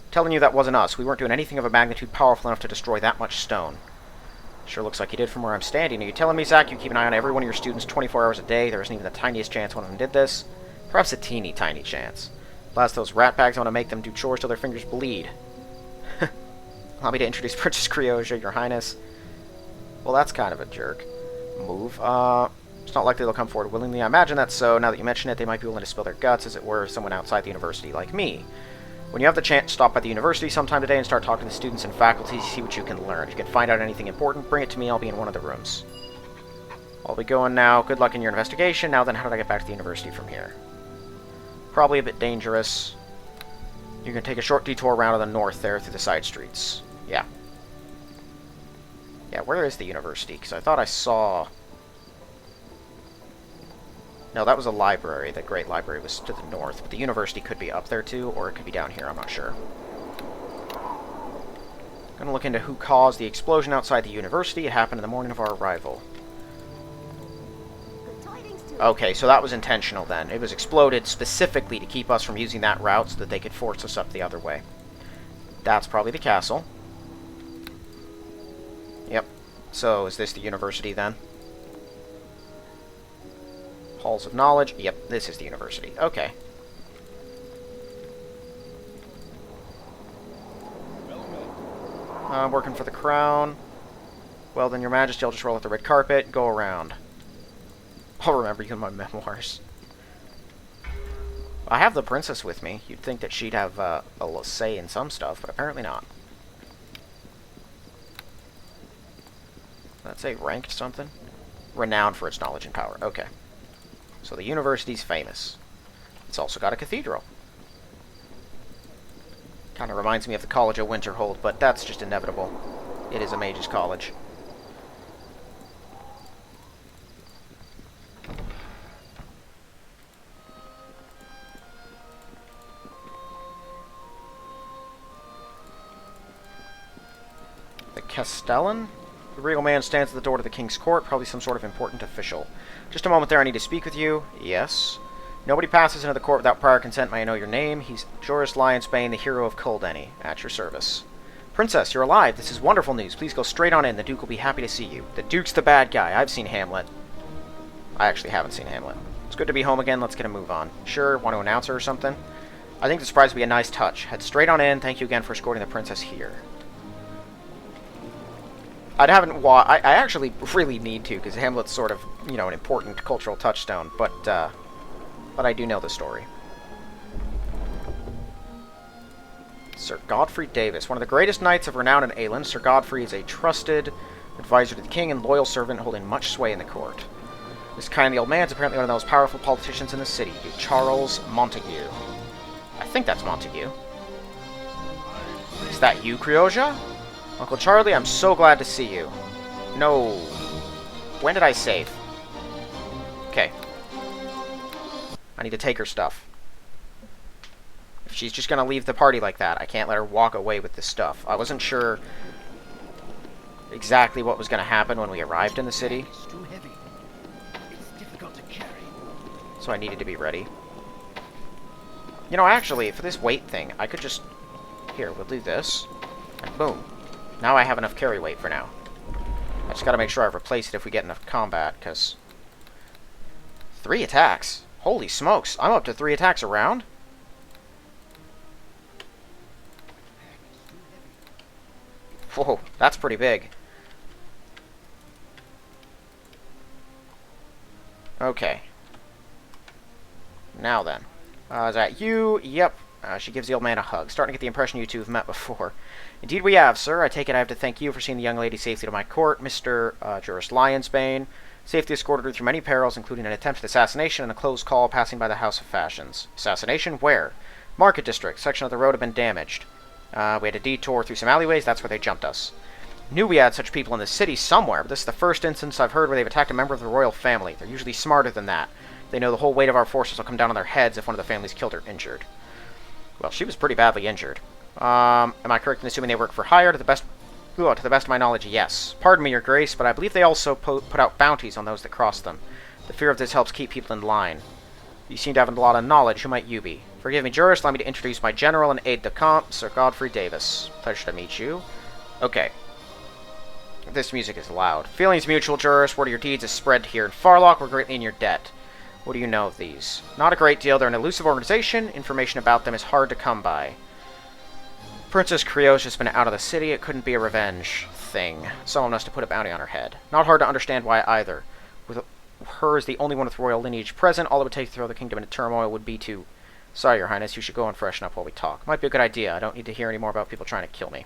Speaker 1: I'm telling you, that wasn't us. We weren't doing anything of a magnitude powerful enough to destroy that much stone. Sure looks like you did from where I'm standing. Are you telling me, Zach, you keep an eye on every one of your students 24 hours a day? There isn't even the tiniest chance one of them did this? Perhaps a teeny tiny chance. Blast those ratbags, I want to make them do chores till their fingers bleed. Allow me to introduce Princess Creosia, your highness. Well, that's kind of a jerk move. It's not likely they'll come forward willingly. I imagine that's so. Now that you mention it, they might be willing to spill their guts, as it were, someone outside the university like me. When you have the chance, stop by the university sometime today and start talking to the students and faculty, see what you can learn. If you can find out anything important, bring it to me. I'll be in one of the rooms. I'll be going now. Good luck in your investigation. Now then, how did I get back to the university from here? Probably a bit dangerous. You can take a short detour around to the north there through the side streets. Yeah. Yeah, where is the university? Because I thought I saw... No, that was a library. The Great Library was to the north. But the university could be up there too, or it could be down here. I'm not sure. Gonna look into who caused the explosion outside the university. It happened in the morning of our arrival. Okay, so that was intentional then. It was exploded specifically to keep us from using that route so that they could force us up the other way. That's probably the castle. Yep. So, is this the university then? Halls of Knowledge. Yep, this is the university. Okay. I'm working for the crown. Well then, your majesty, I'll just roll out the red carpet, go around. I'll remember you in my memoirs. I have the princess with me. You'd think that she'd have a little say in some stuff, but apparently not. Let's say ranked something. Renowned for its knowledge and power. Okay. So the university's famous. It's also got a cathedral. Kind of reminds me of the College of Winterhold, but that's just inevitable. It is a mage's college. The Castellan? The regal man stands at the door to the king's court, probably some sort of important official. Just a moment there, I need to speak with you. Yes. Nobody passes into the court without prior consent. May I know your name? He's Joris Lionsbane, the hero of Culdeni. At your service. Princess, you're alive. This is wonderful news. Please go straight on in. The Duke will be happy to see you. The Duke's the bad guy. I've seen Hamlet. I actually haven't seen Hamlet. It's good to be home again. Let's get a move on. Sure, want to announce her or something? I think the surprise would be a nice touch. Head straight on in. Thank you again for escorting the princess here. I actually really need to, because Hamlet's sort of, you know, an important cultural touchstone, but I do know the story. Sir Godfrey Davis, one of the greatest knights of renown in Aielund. Sir Godfrey is a trusted advisor to the king and loyal servant holding much sway in the court. This kindly old man is apparently one of the most powerful politicians in the city, Duke Charles Montague. I think that's Montague. Is that you, Crioja? Uncle Charlie, I'm so glad to see you. No. When did I save? Okay. I need to take her stuff. If she's just gonna leave the party like that, I can't let her walk away with this stuff. I wasn't sure exactly what was gonna happen when we arrived in the city.
Speaker 2: It's too heavy. It's difficult to carry.
Speaker 1: So I needed to be ready. You know, actually, for this weight thing, I could just... Here, we'll do this. And boom. Now I have enough carry weight for now. I just gotta make sure I replace it if we get enough combat, because... 3 attacks? Holy smokes, I'm up to 3 attacks a round? Whoa, that's pretty big. Okay. Now then. Is that you? Yep. She gives the old man a hug. Starting to get the impression you two have met before. Indeed we have, sir. I take it I have to thank you for seeing the young lady safely to my court, Mr. Joris Lionsbane. Safety escorted her through many perils, including an attempted assassination and a close call passing by the House of Fashions. Assassination? Where? Market District. Section of the road had been damaged. We had a detour through some alleyways. That's where they jumped us. Knew we had such people in the city somewhere, but this is the first instance I've heard where they've attacked a member of the royal family. They're usually smarter than that. They know the whole weight of our forces will come down on their heads if one of the families killed or injured. Well, she was pretty badly injured. Am I correct in assuming they work for hire? To the best of my knowledge, yes. Pardon me, your grace, but I believe they also put out bounties on those that cross them. The fear of this helps keep people in line. You seem to have a lot of knowledge. Who might you be? Forgive me, Juris. Allow me to introduce my general and aide-de-camp, Sir Godfrey Davis. Pleasure to meet you. Okay. This music is loud. Feelings mutual, Juris. Word of your deeds is spread here in Fairloch. We're greatly in your debt. What do you know of these? Not a great deal. They're an elusive organization. Information about them is hard to come by. Princess Crio's just been out of the city. It couldn't be a revenge thing. Someone must have put a bounty on her head. Not hard to understand why either. With her as the only one with royal lineage present, all it would take to throw the kingdom into turmoil would be to... Sorry, Your Highness, you should go and freshen up while we talk. Might be a good idea. I don't need to hear any more about people trying to kill me.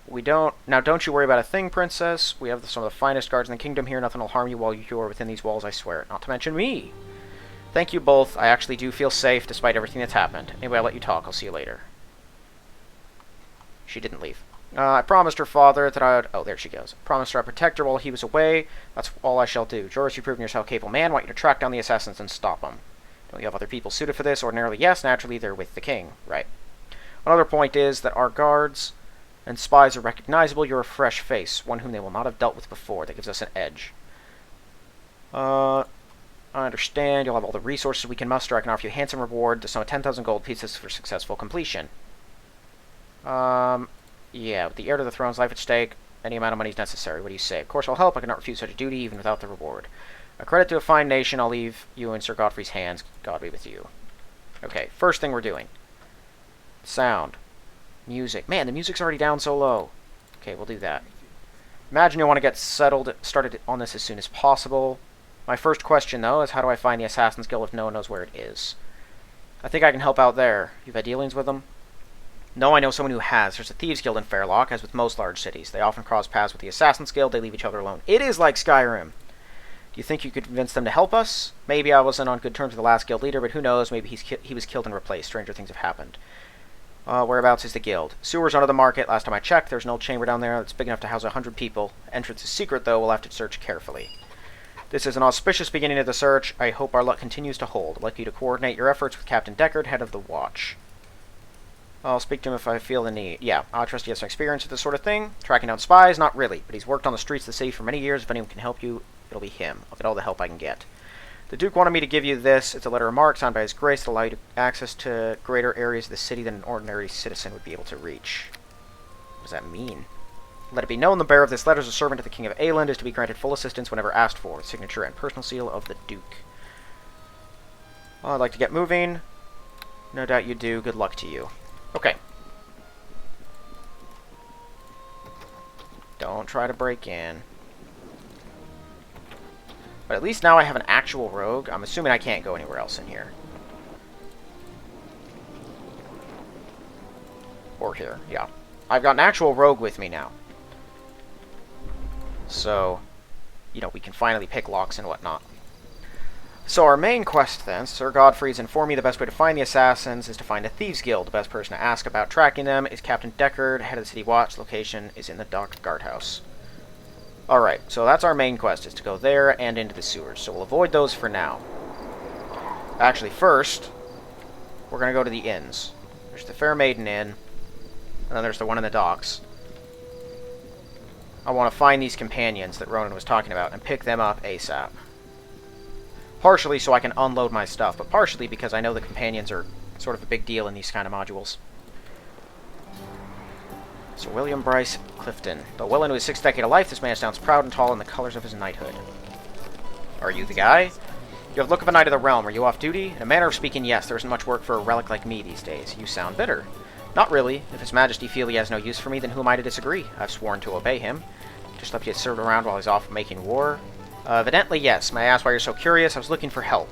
Speaker 1: We don't... Now, don't you worry about a thing, Princess. We have some of the finest guards in the kingdom here. Nothing will harm you while you are within these walls, I swear. Not to mention me. Thank you both. I actually do feel safe, despite everything that's happened. Anyway, I'll let you talk. I'll see you later. She didn't leave. I promised her father that I would... Oh, there she goes. Promised her I'd protect her while he was away. That's all I shall do. Joris, you've proven yourself a capable man. I want you to track down the assassins and stop them. Don't you have other people suited for this? Ordinarily, yes. Naturally, they're with the king. Right. Another point is that our guards and spies are recognizable. You're a fresh face, one whom they will not have dealt with before. That gives us an edge. I understand. You'll have all the resources we can muster. I can offer you a handsome reward, the sum of 10,000 gold pieces for successful completion. Yeah, with the heir to the throne's life at stake, any amount of money is necessary. What do you say? Of course I'll help. I cannot refuse such a duty, even without the reward. A credit to a fine nation. I'll leave you in Sir Godfrey's hands. God be with you. Okay, first thing we're doing. Sound. Music. Man, the music's already down so low. Okay, we'll do that. Imagine you'll want to get started on this as soon as possible. My first question, though, is how do I find the Assassin's Guild if no one knows where it is? I think I can help out there. You've had dealings with them? No, I know someone who has. There's a thieves guild in Fairloch, as with most large cities. They often cross paths with the assassins guild. They leave each other alone. It is like Skyrim. Do you think you could convince them to help us? Maybe I wasn't on good terms with the last guild leader, but who knows? Maybe he was killed and replaced. Stranger things have happened. Whereabouts is the guild? Sewers under the market. Last time I checked, there's an old chamber down there that's big enough to house 100 people. Entrance is secret, though. We'll have to search carefully. This is an auspicious beginning of the search. I hope our luck continues to hold. I'd like you to coordinate your efforts with Captain Deckard, head of the watch. I'll speak to him if I feel the need. Yeah, I trust he has some experience with this sort of thing. Tracking down spies? Not really, but he's worked on the streets of the city for many years. If anyone can help you, it'll be him. I'll get all the help I can get. The Duke wanted me to give you this. It's a letter of marque signed by His Grace to allow you access to greater areas of the city than an ordinary citizen would be able to reach. What does that mean? Let it be known the bearer of this letter is a servant of the King of Aielund, is to be granted full assistance whenever asked for, with signature and personal seal of the Duke. Well, I'd like to get moving. No doubt you do. Good luck to you. Okay. Don't try to break in. But at least now I have an actual rogue. I'm assuming I can't go anywhere else in here. Or here, yeah. I've got an actual rogue with me now. So, you know, we can finally pick locks and whatnot. So our main quest then, Sir Godfrey's informed me the best way to find the assassins is to find a thieves guild. The best person to ask about tracking them is Captain Deckard, head of the city watch. Location is in the dock guardhouse. Alright, so that's our main quest, is to go there and into the sewers. So we'll avoid those for now. Actually, first, we're going to go to the inns. There's the Fair Maiden Inn, and then there's the one in the docks. I want to find these companions that Ronan was talking about and pick them up ASAP. Partially so I can unload my stuff, but partially because I know the companions are sort of a big deal in these kind of modules. Sir William Bryce Clifton. Though well into his 6th decade of life, this man sounds proud and tall in the colors of his knighthood. Are you the guy? You have the look of a knight of the realm. Are you off duty? In a manner of speaking, yes. There isn't much work for a relic like me these days. You sound bitter. Not really. If His Majesty feel he has no use for me, then who am I to disagree? I've sworn to obey him. Just left you to serve around while he's off making war. Evidently, yes. May I ask why you're so curious? I was looking for help.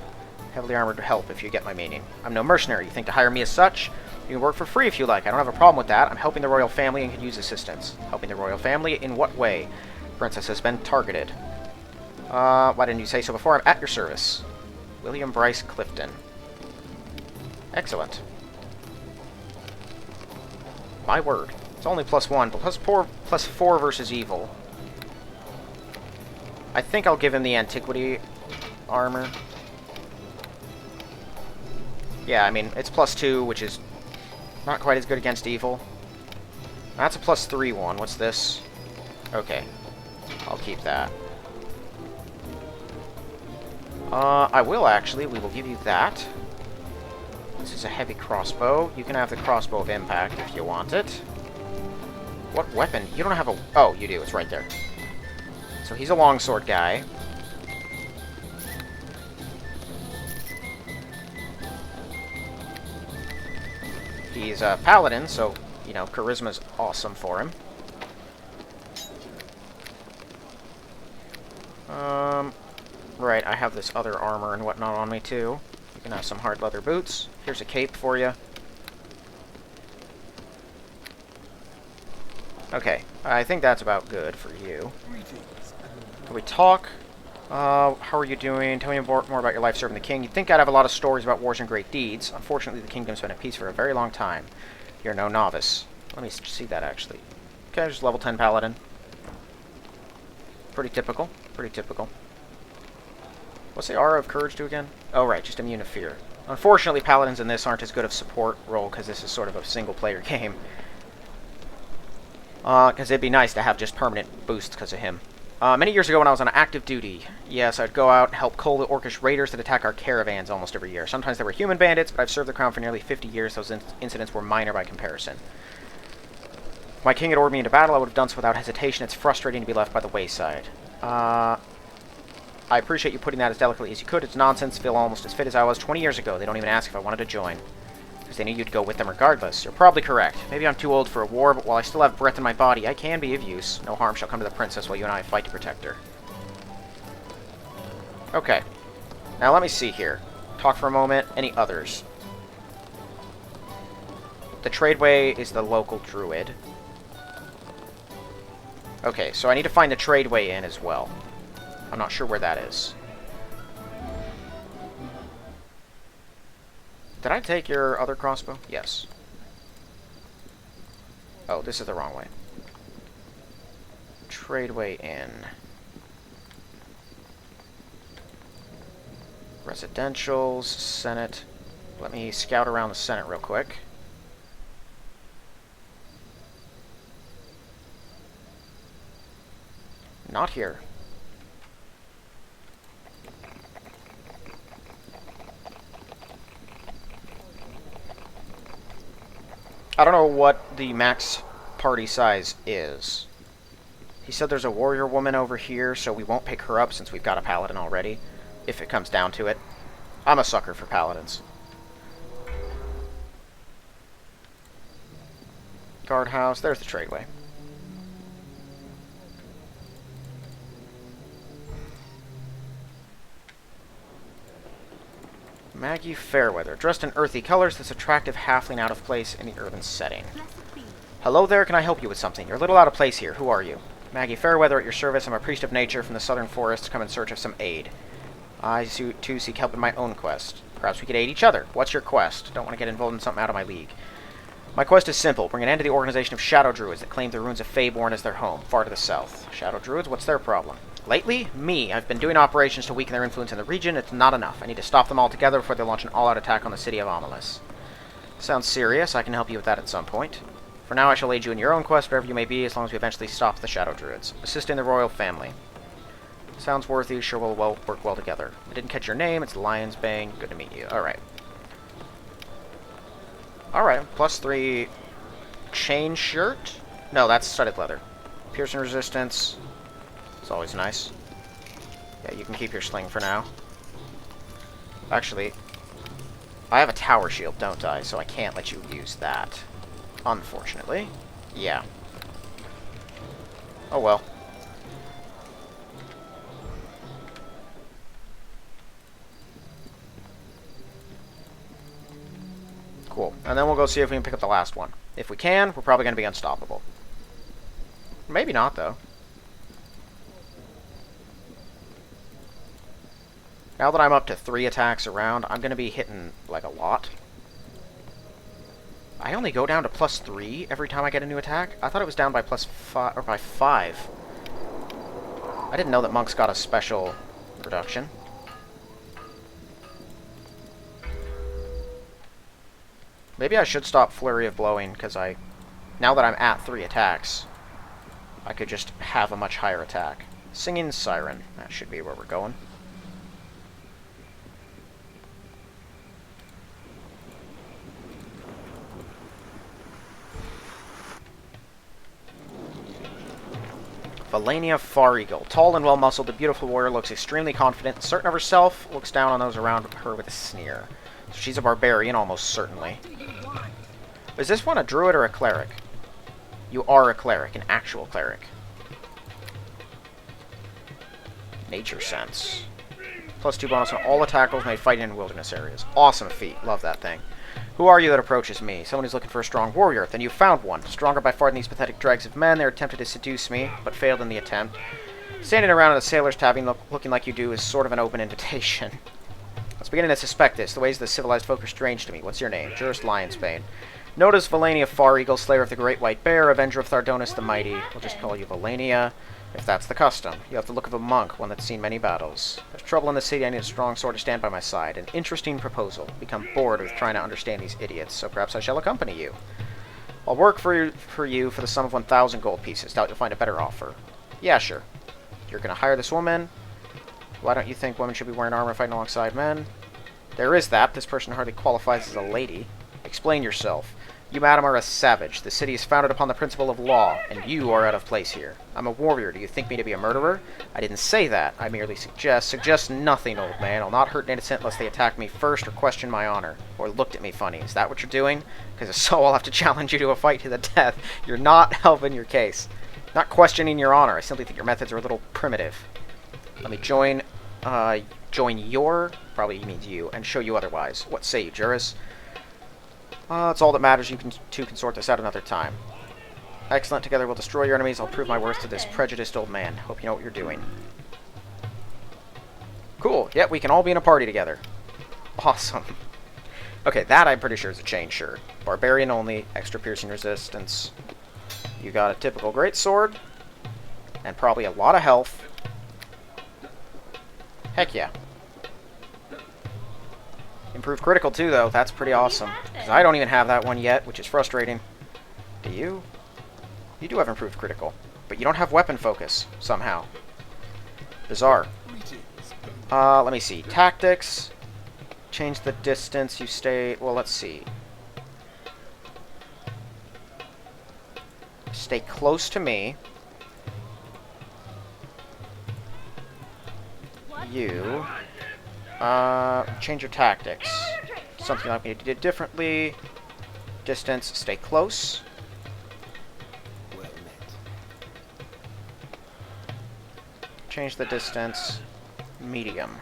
Speaker 1: Heavily armored help, if you get my meaning. I'm no mercenary. You think to hire me as such? You can work for free if you like. I don't have a problem with that. I'm helping the royal family and could use assistance. Helping the royal family? In what way? Princess has been targeted. Why didn't you say so before? I'm at your service. William Bryce Clifton. Excellent. My word. It's only +1, but +4 versus evil. I think I'll give him the antiquity armor. Yeah, I mean, it's +2, which is not quite as good against evil. That's a +3 one. What's this? Okay. I'll keep that. I will actually. We will give you that. This is a heavy crossbow. You can have the crossbow of impact if you want it. What weapon? You don't have a... Oh, you do. It's right there. So he's a longsword guy. He's a paladin, so, you know, charisma's awesome for him. Right, I have this other armor and whatnot on me, too. You can have some hard leather boots. Here's a cape for you. Okay, I think that's about good for you. Can we talk? How are you doing? Tell me more about your life serving the king. You'd think I'd have a lot of stories about wars and great deeds. Unfortunately, the kingdom's been at peace for a very long time. You're no novice. Let me see that, actually. Okay, just level 10 paladin. Pretty typical. Pretty typical. What's the aura of courage do again? Oh, right, just immune to fear. Unfortunately, paladins in this aren't as good of support role, because this is sort of a single-player game. Because it'd be nice to have just permanent boosts because of him. Many years ago when I was on active duty, yes, I'd go out and help cull the orcish raiders that attack our caravans almost every year. Sometimes they were human bandits, but I've served the crown for nearly 50 years. Those incidents were minor by comparison. If my king had ordered me into battle, I would have done so without hesitation. It's frustrating to be left by the wayside. I appreciate you putting that as delicately as you could. It's nonsense. Feel almost as fit as I was 20 years ago. They don't even ask if I wanted to join, because they knew you'd go with them regardless. You're probably correct. Maybe I'm too old for a war, but while I still have breath in my body, I can be of use. No harm shall come to the princess while you and I fight to protect her. Okay. Now let me see here. Talk for a moment. Any others? The tradeway is the local druid. Okay, so I need to find the tradeway inn as well. I'm not sure where that is. Did I take your other crossbow? Yes. Oh, this is the wrong way. Tradeway inn. Residentials, Senate. Let me scout around the Senate real quick. Not here. I don't know what the max party size is. He said there's a warrior woman over here, so we won't pick her up since we've got a paladin already, if it comes down to it. I'm a sucker for paladins. Guardhouse, there's the tradeway. Maggie Fairweather, dressed in earthy colors, this attractive halfling out of place in the urban setting. Hello there, can I help you with something? You're a little out of place here. Who are you? Maggie Fairweather at your service. I'm a priest of nature from the southern forests, come in search of some aid. I too seek help in my own quest. Perhaps we could aid each other. What's your quest? Don't want to get involved in something out of my league. My quest is simple. Bring an end to the organization of shadow druids that claim the ruins of Feyborn as their home, far to the south. Shadow druids? What's their problem? Lately, me. I've been doing operations to weaken their influence in the region. It's not enough. I need to stop them altogether before they launch an all-out attack on the city of Amalus. Sounds serious. I can help you with that at some point. For now, I shall aid you in your own quest, wherever you may be, as long as we eventually stop the shadow druids. Assisting the royal family. Sounds worthy. Sure we'll work well together. I didn't catch your name. It's Lion's Bane. Good to meet you. Alright. Alright. +3 chain shirt? No, that's studded leather. Piercing resistance. It's always nice. Yeah, you can keep your sling for now. Actually, I have a tower shield, don't I? So I can't let you use that. Unfortunately. Yeah. Oh well. Cool. And then we'll go see if we can pick up the last one. If we can, we're probably going to be unstoppable. Maybe not, though. Now that I'm up to 3 attacks around, I'm going to be hitting, like, a lot. I only go down to +3 every time I get a new attack? I thought it was down by +5, or by 5. I didn't know that monks got a special reduction. Maybe I should stop Flurry of Blowing, because now that I'm at 3 attacks, I could just have a much higher attack. Singing Siren. That should be where we're going. Valania Far Eagle. Tall and well-muscled, the beautiful warrior looks extremely confident and certain of herself, looks down on those around her with a sneer. So she's a barbarian, almost certainly. Is this one a druid or a cleric? You are a cleric, an actual cleric. Nature sense. +2 bonus on all attack rolls made fighting in wilderness areas. Awesome feat. Love that thing. Who are you that approaches me? Someone who's looking for a strong warrior. Then you found one. Stronger by far than these pathetic dregs of men. They attempted to seduce me, but failed in the attempt. Standing around in a sailor's tavern looking like you do is sort of an open invitation. I was beginning to suspect this. The ways of the civilized folk are strange to me. What's your name? Jurist Lionsbane. Notice Valania Far Eagle, Slayer of the Great White Bear, Avenger of Thardonus the Mighty. We'll just call you Valania, if that's the custom. You have the look of a monk, one that's seen many battles. There's trouble in the city, I need a strong sword to stand by my side. An interesting proposal. Become bored with trying to understand these idiots, so perhaps I shall accompany you. I'll work for you for the sum of 1,000 gold pieces. Doubt you'll find a better offer. Yeah, sure. You're gonna hire this woman? Why don't you think women should be wearing armor fighting alongside men? There is that. This person hardly qualifies as a lady. Explain yourself. You, madam, are a savage. The city is founded upon the principle of law, and you are out of place here. I'm a warrior. Do you think me to be a murderer? I didn't say that. I merely suggest. Suggest nothing, old man. I'll not hurt an innocent unless they attack me first or question my honor, or looked at me funny. Is that what you're doing? Because if so, I'll have to challenge you to a fight to the death. You're not helping your case. Not questioning your honor. I simply think your methods are a little primitive. Let me join your, probably means you, and show you otherwise. What say you, Juris? That's all that matters. You can two can sort this out another time. Excellent. Together we'll destroy your enemies. I'll prove my worth to this prejudiced old man. Hope you know what you're doing. Cool. Yep, we can all be in a party together. Awesome. Okay, that I'm pretty sure is a chain shirt. Barbarian only, extra piercing resistance. You got a typical greatsword, and probably a lot of health. Heck yeah. Improved critical too, though. That's pretty awesome. Because I don't even have that one yet, which is frustrating. Do you? You do have improved critical, but you don't have weapon focus, somehow. Bizarre. Let me see. Tactics. Change the distance you stay... Well, let's see. Stay close to me. You. Change your tactics. Something like me to do differently. Distance, stay close. Change the distance. Medium.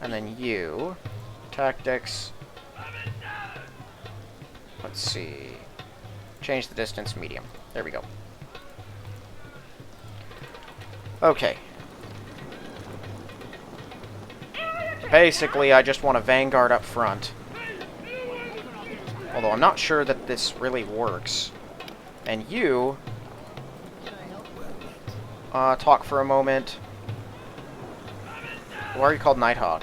Speaker 1: And then you. Tactics. Let's see. Change the distance, medium. There we go. Okay. Basically, I just want a vanguard up front. Although I'm not sure that this really works. And you... talk for a moment. Why are you called Nighthawk?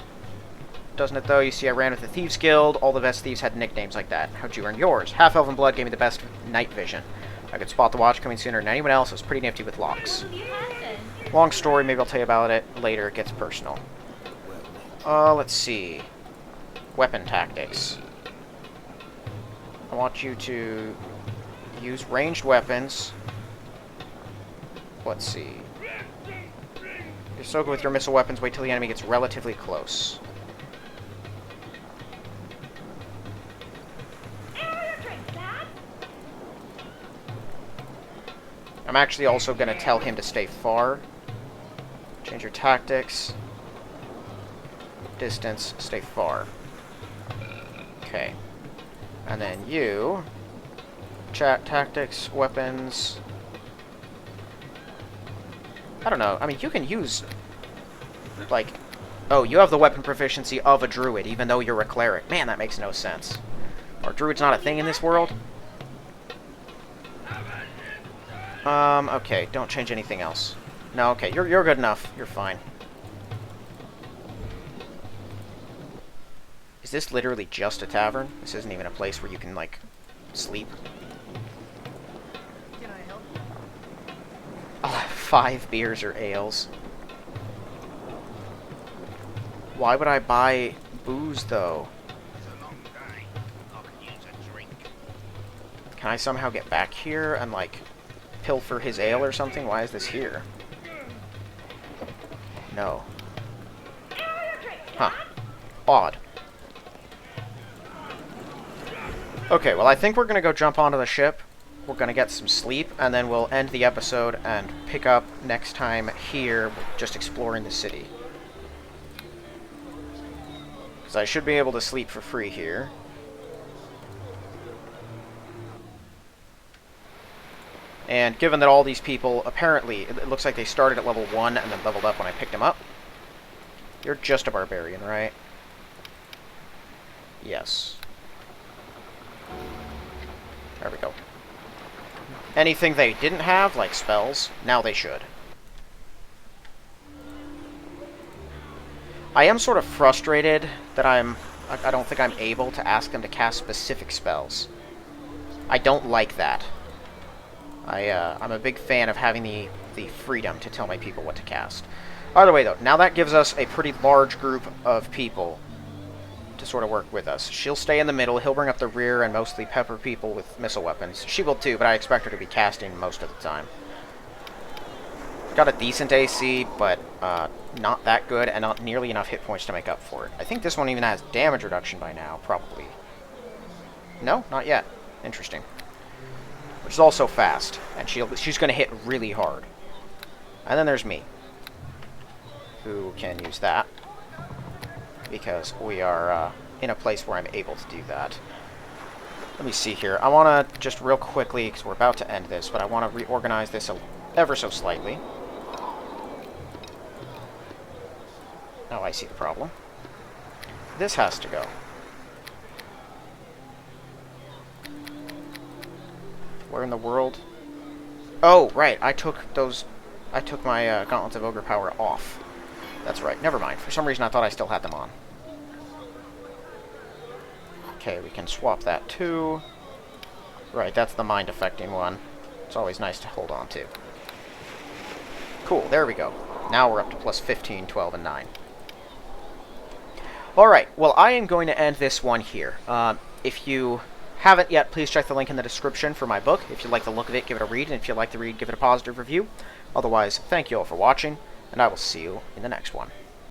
Speaker 1: Doesn't it, though? You see, I ran with the Thieves Guild. All the best thieves had nicknames like that. How'd you earn yours? Half-Elven blood gave me the best night vision. I could spot the watch coming sooner than anyone else. I was pretty nifty with locks. Long story, maybe I'll tell you about it later. It gets personal. Let's see. Weapon tactics. I want you to use ranged weapons. Let's see. You're so good with your missile weapons, wait till the enemy gets relatively close. I'm actually also going to tell him to stay far. Change your tactics. Distance, stay far. Okay. And then you... Chat, tactics, weapons... I don't know. I mean, you can use... Like... Oh, you have the weapon proficiency of a druid, even though you're a cleric. Man, that makes no sense. Are druids not a thing in this world? Okay, don't change anything else. No, okay, you're good enough. You're fine. Is this literally just a tavern? This isn't even a place where you can, like, sleep?
Speaker 2: Can I help?
Speaker 1: I'll have 5 beers or ales. Why would I buy booze, though? Can I somehow get back here and, like, pilfer his ale or something? Why is this here? No. Huh. Odd. Okay, well, I think we're gonna go jump onto the ship. We're gonna get some sleep, and then we'll end the episode and pick up next time here, just exploring the city. Because I should be able to sleep for free here. And given that all these people, apparently, it looks like they started at level 1 and then leveled up when I picked them up. You're just a barbarian, right? Yes. There we go. Anything they didn't have, like spells, now they should. I am sort of frustrated that I don't think I'm able to ask them to cast specific spells. I don't like that. I'm a big fan of having the freedom to tell my people what to cast. Either way, though, now that gives us a pretty large group of people to sort of work with us. She'll stay in the middle, he'll bring up the rear and mostly pepper people with missile weapons. She will too, but I expect her to be casting most of the time. Got a decent AC, but not that good, and not nearly enough hit points to make up for it. I think this one even has damage reduction by now, probably. No, not yet. Interesting. Which is also fast, and she's going to hit really hard. And then there's me, who can use that, because we are in a place where I'm able to do that. Let me see here. I want to just real quickly, because we're about to end this, but I want to reorganize this ever so slightly. Oh, I see the problem. This has to go. Where in the world? Oh, right. I took my Gauntlets of Ogre Power off. That's right. Never mind. For some reason, I thought I still had them on. Okay, we can swap that too. Right, that's the mind-affecting one. It's always nice to hold on to. Cool, there we go. Now we're up to plus 15, 12, and 9. Alright, well, I am going to end this one here. If you haven't yet, please check the link in the description for my book. If you like the look of it, give it a read, and if you like the read, give it a positive review. Otherwise, thank you all for watching, and I will see you in the next one.